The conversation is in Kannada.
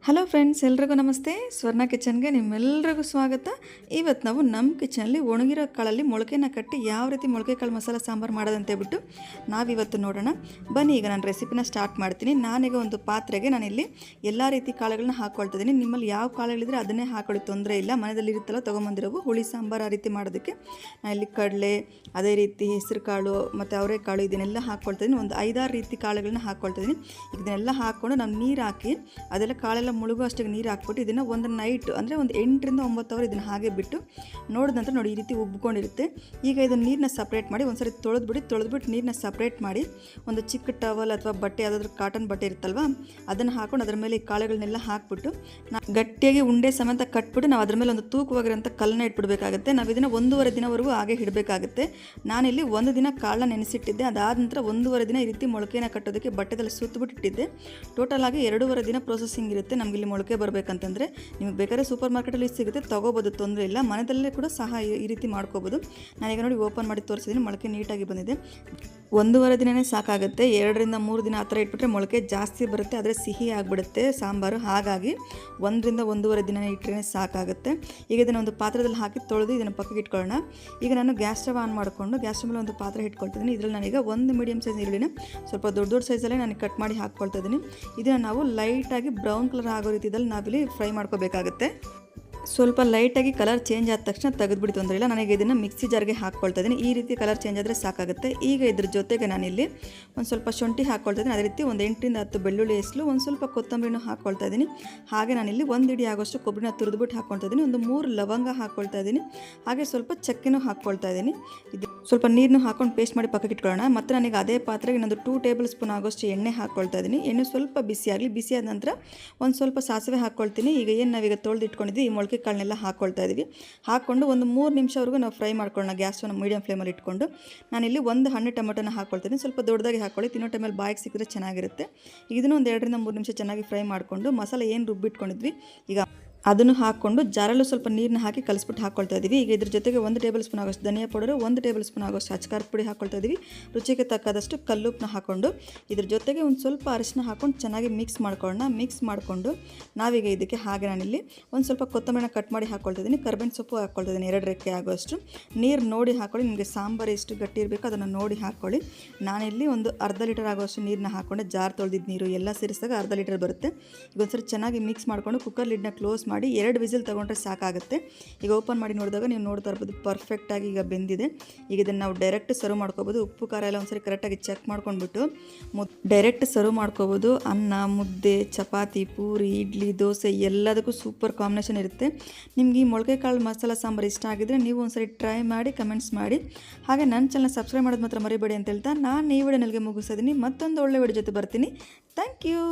ಹಲೋ ಫ್ರೆಂಡ್ಸ್, ಎಲ್ರಿಗೂ ನಮಸ್ತೆ. ಸ್ವರ್ಣ ಕಿಚನ್ಗೆ ನಿಮ್ಮೆಲ್ಲರಿಗೂ ಸ್ವಾಗತ. ಇವತ್ತು ನಾವು ನಮ್ಮ ಕಿಚನಲ್ಲಿ ಒಣಗಿರೋ ಕಾಳಲ್ಲಿ ಮೊಳಕೆನ ಕಟ್ಟಿ ಯಾವ ರೀತಿ ಮೊಳಕೆ ಕಾಳು ಮಸಾಲ ಸಾಂಬಾರು ಮಾಡೋದಂತೇಳ್ಬಿಟ್ಟು ನಾವಿವತ್ತು ನೋಡೋಣ. ಬನ್ನಿ, ಈಗ ನಾನು ರೆಸಿಪಿನ ಸ್ಟಾರ್ಟ್ ಮಾಡ್ತೀನಿ. ನಾನೀಗ ಒಂದು ಪಾತ್ರೆಗೆ ನಾನಿಲ್ಲಿ ಎಲ್ಲ ರೀತಿ ಕಾಳುಗಳನ್ನ ಹಾಕ್ಕೊಳ್ತಿದ್ದೀನಿ. ನಿಮ್ಮಲ್ಲಿ ಯಾವ ಕಾಳುಗಳಿದ್ರೆ ಅದನ್ನೇ ಹಾಕೊಳ್ಳಿ, ತೊಂದರೆ ಇಲ್ಲ. ಮನೆಯಲ್ಲಿ ಇರುತ್ತಲ್ಲ ತೊಗೊಂಬಂದಿರೋವು ಹುಳಿ ಸಾಂಬಾರು ಆ ರೀತಿ ಮಾಡೋದಕ್ಕೆ ನಾನಿಲ್ಲಿ ಕಡಲೆ, ಅದೇ ರೀತಿ ಹೆಸರು ಕಾಳು ಮತ್ತು ಅವರೆಕಾಳು ಇದನ್ನೆಲ್ಲ ಹಾಕ್ಕೊಳ್ತಿದ್ದೀನಿ. ಒಂದು 5-6 ರೀತಿ ಕಾಳುಗಳನ್ನ ಹಾಕ್ಕೊಳ್ತಿದ್ದೀನಿ. ಇದನ್ನೆಲ್ಲ ಹಾಕ್ಕೊಂಡು ನಾವು ನೀರು ಹಾಕಿ ಅದೆಲ್ಲ ಕಾಳೆಲ್ಲ ಮುಳುಗೋ ಅಷ್ಟಿಗೆ ನೀರು ಹಾಕ್ಬಿಟ್ಟು ಇದನ್ನು ಒಂದು ನೈಟ್ ಅಂದರೆ ಒಂದು 8 ರಿಂದ 9 ಅವರ್ ಇದನ್ನು ಹಾಗೆ ಬಿಟ್ಟು ನೋಡಿದ ನಂತರ ನೋಡಿ ಈ ರೀತಿ ಉಬ್ಕೊಂಡಿರುತ್ತೆ. ಈಗ ಇದನ್ನು ನೀರನ್ನ ಸಪ್ರೇಟ್ ಮಾಡಿ ಒಂದ್ಸರಿ ತೊಳೆದ್ಬಿಟ್ಟು ನೀರನ್ನ ಸಪ್ರೇಟ್ ಮಾಡಿ ಒಂದು ಚಿಕ್ಕ ಟವಲ್ ಅಥವಾ ಬಟ್ಟೆ, ಯಾವುದಾದ್ರೂ ಕಾಟನ್ ಬಟ್ಟೆ ಇರುತ್ತಲ್ವ, ಅದನ್ನು ಹಾಕೊಂಡು ಅದರ ಮೇಲೆ ಈ ಕಾಳುಗಳನ್ನೆಲ್ಲ ಹಾಕ್ಬಿಟ್ಟು ಗಟ್ಟಿಯಾಗಿ ಉಂಡೆ ಸಮೇತ ಕಟ್ಬಿಟ್ಟು ನಾವು ಅದರ ಮೇಲೆ ಒಂದು ತೂಕವಾಗಿರೋಂಥ ಕಲ್ಲನ್ನ ಇಟ್ಬಿಡಬೇಕಾಗುತ್ತೆ. ನಾವು ಇದನ್ನು 1.5 ದಿನವರೆಗೂ ಹಾಗೆ ಇಡಬೇಕಾಗುತ್ತೆ. ನಾನಿಲ್ಲಿ 1 ದಿನ ಕಾಳನ್ನ ನೆನೆಸಿಟ್ಟಿದ್ದೆ. ಅದಾದ ನಂತರ 1.5 ದಿನ ಈ ರೀತಿ ಮೊಳಕೆನ ಕಟ್ಟೋದಕ್ಕೆ ಬಟ್ಟೆದಲ್ಲಿ ಸುತ್ತಬಿಟ್ಟು ಇಟ್ಟಿದ್ದೆ. ಟೋಟಲ್ ಆಗಿ 2.5 ದಿನ ಪ್ರೊಸೆಸಿಂಗ್ ಇರುತ್ತೆ. ನಮಗಿಲ್ಲಿ ಮೊಳಕೆ ಬರಬೇಕಂತಂದರೆ ನಿಮಗೆ ಬೇಕಾದ್ರೆ ಸೂಪರ್ ಮಾರ್ಕೆಟಲ್ಲಿ ಸಿಗುತ್ತೆ, ತೊಗೋಬೋದು, ತೊಂದರೆ ಇಲ್ಲ. ಮನೆಯಲ್ಲೇ ಕೂಡ ಸಹ ಈ ರೀತಿ ಮಾಡ್ಕೋಬೋದು. ನಾನೀಗ ನೋಡಿ ಓಪನ್ ಮಾಡಿ ತೋರಿಸಿದ್ದೀನಿ. ಮೊಳಕೆ ನೀಟಾಗಿ ಬಂದಿದೆ. 1.5 ದಿನವೇ ಸಾಕಾಗುತ್ತೆ. 2 ರಿಂದ 3 ದಿನ ಆ ಥರ ಇಟ್ಬಿಟ್ರೆ ಮೊಳಕೆ ಜಾಸ್ತಿ ಬರುತ್ತೆ, ಆದರೆ ಸಿಹಿ ಆಗಿಬಿಡುತ್ತೆ ಸಾಂಬಾರು. ಹಾಗಾಗಿ 1 ರಿಂದ 1.5 ದಿನ ಇಟ್ಟರೆ ಸಾಕಾಗುತ್ತೆ. ಈಗ ಇದನ್ನು ಒಂದು ಪಾತ್ರದಲ್ಲಿ ಹಾಕಿ ತೊಳೆದು ಇದನ್ನು ಪಕ್ಕಕ್ಕೆ ಇಟ್ಕೊಳ್ಳೋಣ. ಈಗ ನಾನು ಗ್ಯಾಸ್ ಸ್ಟವ್ ಆನ್ ಮಾಡಿಕೊಂಡು ಗ್ಯಾಸ್ ಸ್ಟವ್ ಮೇಲೆ ಒಂದು ಪಾತ್ರೆ ಇಟ್ಕೊಳ್ತಿದ್ದೀನಿ. ಇದರಲ್ಲಿ ನಾನೀಗ ಒಂದು ಮೀಡಿಯಮ್ ಸೈಜ್ ಈರುಳ್ಳಿನ ಸ್ವಲ್ಪ ದೊಡ್ಡ ಸೈಜಲ್ಲೇ ನಾನು ಕಟ್ ಮಾಡಿ ಹಾಕ್ಕೊಳ್ತಾ ಇದ್ದೀನಿ. ಇದನ್ನು ನಾವು ಲೈಟಾಗಿ ಬ್ರೌನ್ ಕಲರ್ ಆಗೋ ರೀತಿಯಲ್ಲಿ ನಾವಿಲ್ಲಿ ಫ್ರೈ ಮಾಡ್ಕೋಬೇಕಾಗುತ್ತೆ. ಸ್ವಲ್ಪ ಲೈಟಾಗಿ ಕಲರ್ ಚೇಂಜ್ ಆದ ತಕ್ಷಣ ತೆಗೆದುಬಿಡಿ, ತೊಂದರೆ ಇಲ್ಲ. ನನಗೆ ಇದನ್ನು ಮಿಕ್ಸಿ ಜಾರ್ಗೆ ಹಾಕ್ಕೊಳ್ತಾ ಇದ್ದೀನಿ. ಈ ರೀತಿ ಕಲರ್ ಚೇಂಜ್ ಆದರೆ ಸಾಕಾಗುತ್ತೆ. ಈಗ ಇದ್ರ ಜೊತೆಗೆ ನಾನಿಲ್ಲಿ ಒಂದು ಸ್ವಲ್ಪ ಶುಂಠಿ ಹಾಕ್ಕೊಳ್ತಾ ಇದ್ದೀನಿ. ಅದೇ ರೀತಿ ಒಂದು 8 ರಿಂದ 10 ಬೆಳ್ಳುಳ್ಳಿ ಹೆಸಲು, ಒಂದು ಸ್ವಲ್ಪ ಕೊತ್ತಂಬರಿನೂ ಹಾಕ್ಕೊಳ್ತಾ ಇದ್ದೀನಿ. ಹಾಗೆ ನಾನಿಲ್ಲಿ 1 ಹಿಡಿ ಆಗೋಷ್ಟು ಕೊಬ್ಬರಿನ ತುರಿದ್ಬಿಟ್ಟು ಹಾಕ್ಕೊಳ್ತಾ ಇದ್ದೀನಿ. ಒಂದು 3 ಲವಂಗ ಹಾಕ್ಕೊಳ್ತಾ ಇದ್ದೀನಿ. ಹಾಗೆ ಸ್ವಲ್ಪ ಚಕ್ಕೆನೂ ಹಾಕ್ಕೊಳ್ತಾ ಇದ್ದೀನಿ. ಇದು ಸ್ವಲ್ಪ ನೀರನ್ನು ಹಾಕ್ಕೊಂಡು ಪೇಸ್ಟ್ ಮಾಡಿ ಪಕ್ಕಕ್ಕೆ ಇಟ್ಕೊಳ್ಳೋಣ. ಮತ್ತು ನನಗೆ ಅದೇ ಪಾತ್ರೆಗೆ ಇನ್ನೊಂದು 2 ಟೇಬಲ್ ಸ್ಪೂನ್ ಆಗೋಷ್ಟು ಎಣ್ಣೆ ಹಾಕ್ಕೊಳ್ತಾ ಇದ್ದೀನಿ. ಎಣ್ಣೆ ಸ್ವಲ್ಪ ಬಿಸಿಯಾಗಲಿ. ಬಿಸಿಯಾದ ನಂತರ ಒಂದು ಸ್ವಲ್ಪ ಸಾಸಿವೆ ಹಾಕ್ಕೊಳ್ತೀನಿ. ಈಗ ಏನು ನಾವೀಗ ತೊಳೆದು ಇಟ್ಕೊಂಡಿದ್ವಿ ಈ ಮೊಳಕೆ ಕಾಳನ್ನೆಲ್ಲ ಹಾಕ್ಕೊಳ್ತಾ ಇದ್ದೀವಿ. ಹಾಕ್ಕೊಂಡು ಒಂದು 3 ನಿಮಿಷವರೆಗೂ ನಾವು ಫ್ರೈ ಮಾಡ್ಕೊಳ್ಳೋಣ. ಗ್ಯಾಸನ್ನು ಮೀಡಿಯಂ ಫ್ಲೇಮಲ್ಲಿ ಇಟ್ಕೊಂಡು ನಾನಿಲ್ಲಿ ಒಂದು ಹಣ್ಣು ಟೊಮೆಟೊನ ಹಾಕ್ಕೊಳ್ತೀನಿ. ಸ್ವಲ್ಪ ದೊಡ್ಡದಾಗಿ ಹಾಕ್ಕೊಳ್ಳಿ, ತಿನ್ನೋ ಟೈಮಲ್ಲಿ ಬಾಯಿಗೆ ಸಿಕ್ಕಿದ್ರೆ ಚೆನ್ನಾಗಿರುತ್ತೆ. ಇದನ್ನು ಒಂದು 2 ರಿಂದ 3 ನಿಮಿಷ ಚೆನ್ನಾಗಿ ಫ್ರೈ ಮಾಡಿಕೊಂಡು ಮಸಾಲೆ ಏನು ರುಬ್ಬಿಟ್ಕೊಂಡಿದ್ವಿ ಈಗ ಅದನ್ನು ಹಾಕ್ಕೊಂಡು ಜಾರಲ್ಲೂ ಸ್ವಲ್ಪ ನೀರನ್ನ ಹಾಕಿ ಕಲಿಸ್ಬಿಟ್ಟು ಹಾಕ್ಕೊಳ್ತಾ ಇದ್ದೀವಿ. ಈಗ ಇದ್ರ ಜೊತೆಗೆ 1 ಟೇಬಲ್ ಸ್ಪೂನ್ ಆಗೋಷ್ಟು ಧನಿಯಾ ಪೌಡರು, 1 ಟೇಬಲ್ ಸ್ಪೂನ್ ಆಗೋಷ್ಟು ಅಚ್ಚಕಾರದ ಪುಡಿ ಹಾಕ್ಕೊಳ್ತಾ ಇದ್ದೀವಿ. ರುಚಿಗೆ ತಕ್ಕಾದಷ್ಟು ಕಲ್ಲುಪ್ಪನ್ನ ಹಾಕ್ಕೊಂಡು ಇದ್ರ ಜೊತೆಗೆ ಒಂದು ಸ್ವಲ್ಪ ಅರಿಶಿನ ಹಾಕ್ಕೊಂಡು ಚೆನ್ನಾಗಿ ಮಿಕ್ಸ್ ಮಾಡ್ಕೊಳ್ಳೋಣ. ಮಿಕ್ಸ್ ಮಾಡಿಕೊಂಡು ನಾವೀಗ ಇದಕ್ಕೆ ಹಾಗೆ ನಾನಿಲ್ಲಿ ಒಂದು ಸ್ವಲ್ಪ ಕೊತ್ತಂಬರಿನ ಕಟ್ ಮಾಡಿ ಹಾಕ್ಕೊಳ್ತಾ ಇದ್ದೀನಿ. ಕರ್ಬೇವಿನ ಸೊಪ್ಪು ಹಾಕ್ಕೊಳ್ತಾ ಇದ್ದೀನಿ 2 ರೆಕ್ಕೆ ಆಗೋಷ್ಟು. ನೀರು ನೋಡಿ ಹಾಕ್ಕೊಳ್ಳಿ, ನಿಮಗೆ ಸಾಂಬಾರು ಎಷ್ಟು ಗಟ್ಟಿ ಇರಬೇಕು ಅದನ್ನು ನೋಡಿ ಹಾಕ್ಕೊಳ್ಳಿ. ನಾನಿಲ್ಲಿ ಒಂದು ಅರ್ಧ ಲೀಟರ್ ಆಗೋಷ್ಟು ನೀರನ್ನ ಹಾಕ್ಕೊಂಡೆ. ಜಾರ್ ತೊಳೆದಿದ್ದು ನೀರು ಎಲ್ಲ ಸೇರಿಸಿದಾಗ ಅರ್ಧ ಲೀಟರ್ ಬರುತ್ತೆ. ಈಗ ಒಂದ್ಸರಿ ಚೆನ್ನಾಗಿ ಮಿಕ್ಸ್ ಮಾಡಿಕೊಂಡು ಕುಕ್ಕರ್ ಲಿಡ್ನ ಕ್ಲೋಸ್ ಮಾಡಿ 2 ವಿಸಿಲ್ ತೊಗೊಂಡ್ರೆ ಸಾಕಾಗುತ್ತೆ. ಈಗ ಓಪನ್ ಮಾಡಿ ನೋಡಿದಾಗ ನೀವು ನೋಡ್ತಾ ಇರ್ಬೋದು ಪರ್ಫೆಕ್ಟಾಗಿ ಈಗ ಬೆಂದಿದೆ. ಈಗ ಇದನ್ನು ನಾವು ಡೈರೆಕ್ಟ್ ಸರ್ವ್ ಮಾಡ್ಕೋಬೋದು. ಉಪ್ಪು ಖಾರ ಎಲ್ಲ ಒಂದ್ಸರಿ ಕರೆಕ್ಟಾಗಿ ಚೆಕ್ ಮಾಡ್ಕೊಂಡ್ಬಿಟ್ಟು ಡೈರೆಕ್ಟ್ ಸರ್ವ್ ಮಾಡ್ಕೋಬೋದು. ಅನ್ನ, ಮುದ್ದೆ, ಚಪಾತಿ, ಪೂರಿ, ಇಡ್ಲಿ, ದೋಸೆ ಎಲ್ಲದಕ್ಕೂ ಸೂಪರ್ ಕಾಂಬಿನೇಷನ್ ಇರುತ್ತೆ. ನಿಮ್ಗೆ ಈ ಮೊಳಕೆ ಕಾಳು ಮಸಾಲ ಸಾಂಬಾರು ಇಷ್ಟ ಆಗಿದ್ರೆ ನೀವು ಒಂದ್ಸರಿ ಟ್ರೈ ಮಾಡಿ ಕಮೆಂಟ್ಸ್ ಮಾಡಿ. ಹಾಗೆ ನನ್ನ ಚಾನಲ್ ಸಬ್ಸ್ಕ್ರೈಬ್ ಮಾಡೋದು ಮಾತ್ರ ಮರಿಬೇಡಿ ಅಂತ ಹೇಳ್ತಾ ನಾನು ಈ ವಿಡಿಯೋ ನನಗೆ ಮುಗಿಸಿದ್ದೀನಿ. ಮತ್ತೊಂದು ಒಳ್ಳೆ ವಿಡಿಯೋ ಜೊತೆ ಬರ್ತೀನಿ. Thank you.